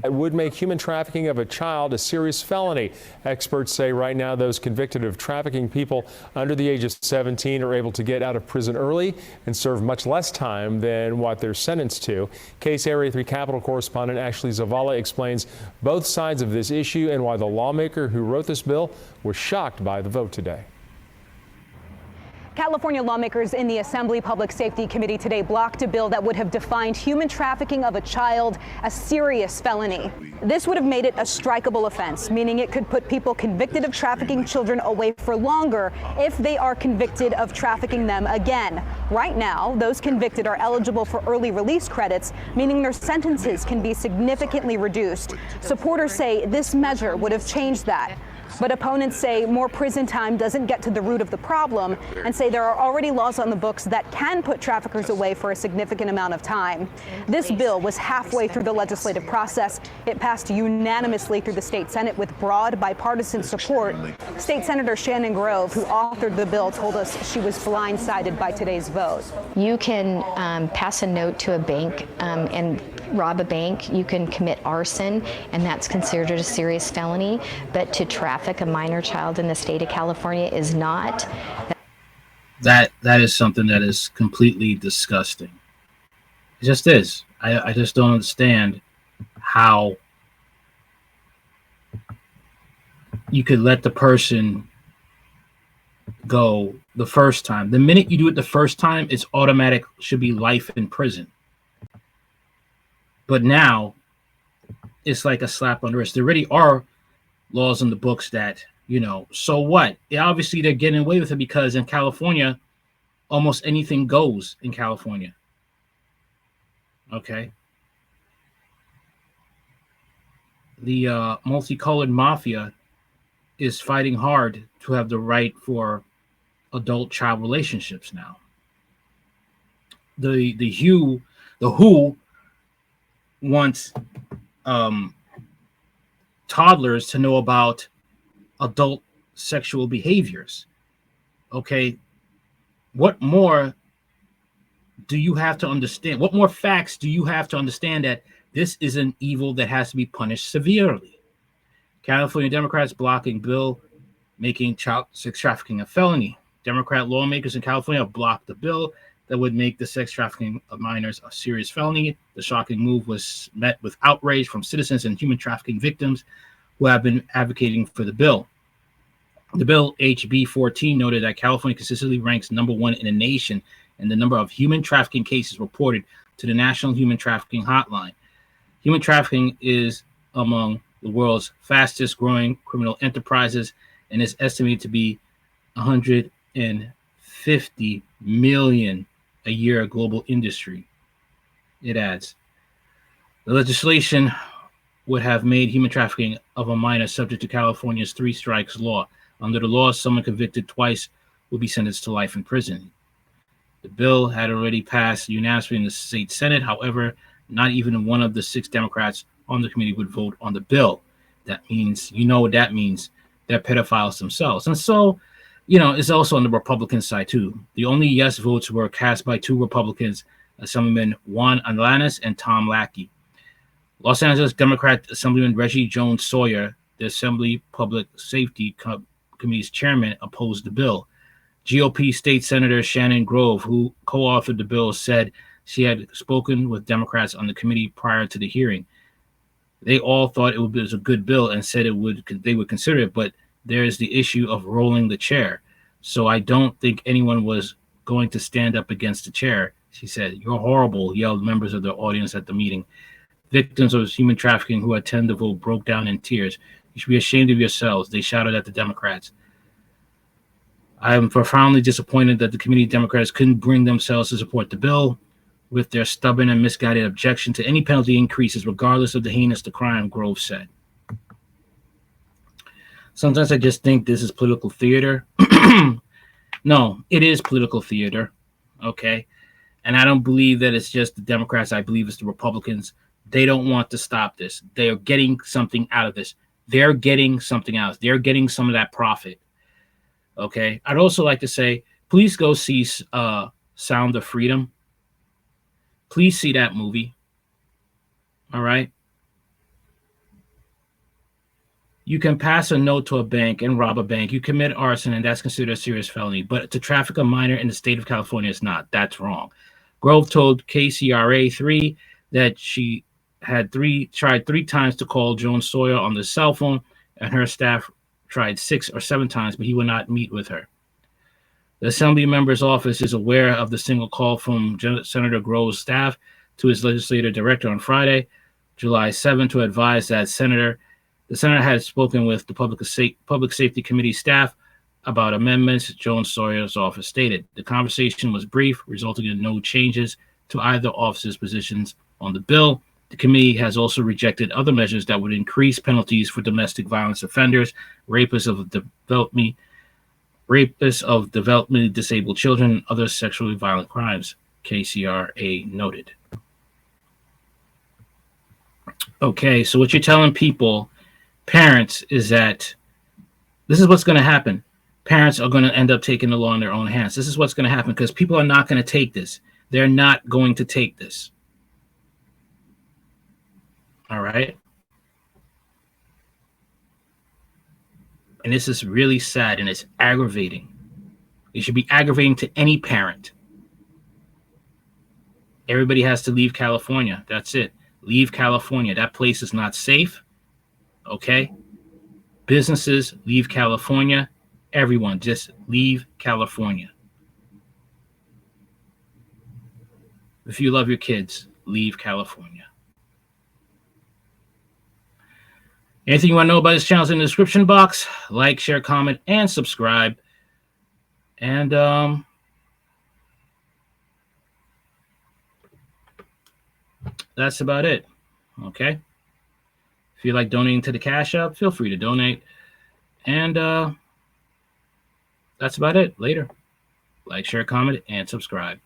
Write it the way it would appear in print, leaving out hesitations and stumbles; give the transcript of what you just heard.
It would make human trafficking of a child a serious felony. Experts say right now those convicted of trafficking people under the age of 17 are able to get out of prison early and serve much less time than what they're sentenced to. Case Area 3 Capitol correspondent Ashley Zavala explains both sides of this issue and why the lawmaker who wrote this bill was shocked by the vote today. California lawmakers in the Assembly Public Safety Committee today blocked a bill that would have defined human trafficking of a child a serious felony. This would have made it a strikeable offense, meaning it could put people convicted of trafficking children away for longer if they are convicted of trafficking them again. Right now, those convicted are eligible for early release credits, meaning their sentences can be significantly reduced. Supporters say this measure would have changed that. But opponents say more prison time doesn't get to the root of the problem and say there are already laws on the books that can put traffickers away for a significant amount of time. This bill was halfway through the legislative process. It passed unanimously through the state Senate with broad bipartisan support. State Senator Shannon Grove, who authored the bill, told us she was blindsided by today's vote. You can pass a note to a bank and rob a bank. You can commit arson, and that's considered a serious felony. But to traffic a minor child in the state of California is not. That is something that is completely disgusting. It just is. I just don't understand how you could let the person go the first time. The minute you do it the first time, it's automatic, should be life in prison. But now it's like a slap on the wrist. There already are laws in the books that, so what? Yeah, obviously they're getting away with it because in California, almost anything goes in California. Okay. The multicolored mafia is fighting hard to have the right for adult-child relationships now. The WHO wants toddlers to know about adult sexual behaviors. Okay, what more do you have to understand? What more facts do you have to understand that this is an evil that has to be punished severely? California Democrats blocking bill making child sex trafficking a felony. Democrat lawmakers in California blocked the bill that would make the sex trafficking of minors a serious felony. The shocking move was met with outrage from citizens and human trafficking victims who have been advocating for the bill. The bill, HB 14, noted that California consistently ranks #1 in the nation in the number of human trafficking cases reported to the National Human Trafficking Hotline. Human trafficking is among the world's fastest growing criminal enterprises and is estimated to be 150 million a year global industry. It adds, the legislation would have made human trafficking of a minor subject to California's 3 strikes law. Under the law, someone convicted twice would be sentenced to life in prison. The bill had already passed unanimously in the state Senate. However, not even one of the 6 Democrats on the committee would vote on the bill. That means, what that means, they're pedophiles themselves. And so, it's also on the Republican side too. The only yes votes were cast by 2 Republicans, Assemblyman Juan Alanis and Tom Lackey. Los Angeles Democrat Assemblyman Reggie Jones Sawyer, the Assembly Public Safety Committee's chairman, opposed the bill. GOP State Senator Shannon Grove, who co-authored the bill, said she had spoken with Democrats on the committee prior to the hearing. They all thought it was a good bill and said they would consider it, but there is the issue of rolling the chair. So I don't think anyone was going to stand up against the chair. She said, "You're horrible," yelled members of the audience at the meeting. Victims of human trafficking who attend the vote broke down in tears. "You should be ashamed of yourselves," they shouted at the Democrats. "I am profoundly disappointed that the committee Democrats couldn't bring themselves to support the bill with their stubborn and misguided objection to any penalty increases, regardless of the heinous the crime," Grove said. Sometimes I just think this is political theater. No, it is political theater, okay? And I don't believe that it's just the Democrats. I believe it's the Republicans. They don't want to stop this. They are getting something out of this. They're getting something out. They're getting some of that profit, okay? I'd also like to say, please go see Sound of Freedom. Please see that movie, all right? You can pass a note to a bank and rob a bank. You commit arson, and that's considered a serious felony. But to traffic a minor in the state of California is not. That's wrong. Grove told KCRA 3 that she had tried three times to call Joan Sawyer on the cell phone, and her staff tried 6 or 7 times, but he would not meet with her. The Assembly member's office is aware of the single call from Senator Grove's staff to his legislative director on Friday, July 7, to advise that the senator had spoken with the Public Safety Committee staff about amendments, Joan Sawyer's office stated. The conversation was brief, resulting in no changes to either office's positions on the bill. The committee has also rejected other measures that would increase penalties for domestic violence offenders, rapists of developmentally disabled children, and other sexually violent crimes, KCRA noted. Okay, so what you're telling people, parents, is that this is what's going to happen. Parents are going to end up taking the law in their own hands. This is what's going to happen because people are not going to take this. They're not going to take this. All right. And this is really sad and it's aggravating. It should be aggravating to any parent. Everybody has to leave California. That's it. Leave California. That place is not safe. Okay? Businesses, leave California. Everyone, just leave California. If you love your kids, leave California. Anything you want to know about this channel is in the description box. Like, share, comment, and subscribe. And that's about it. Okay? If you like donating to the Cash App, feel free to donate. And that's about it. Later. Like, share, comment, and subscribe.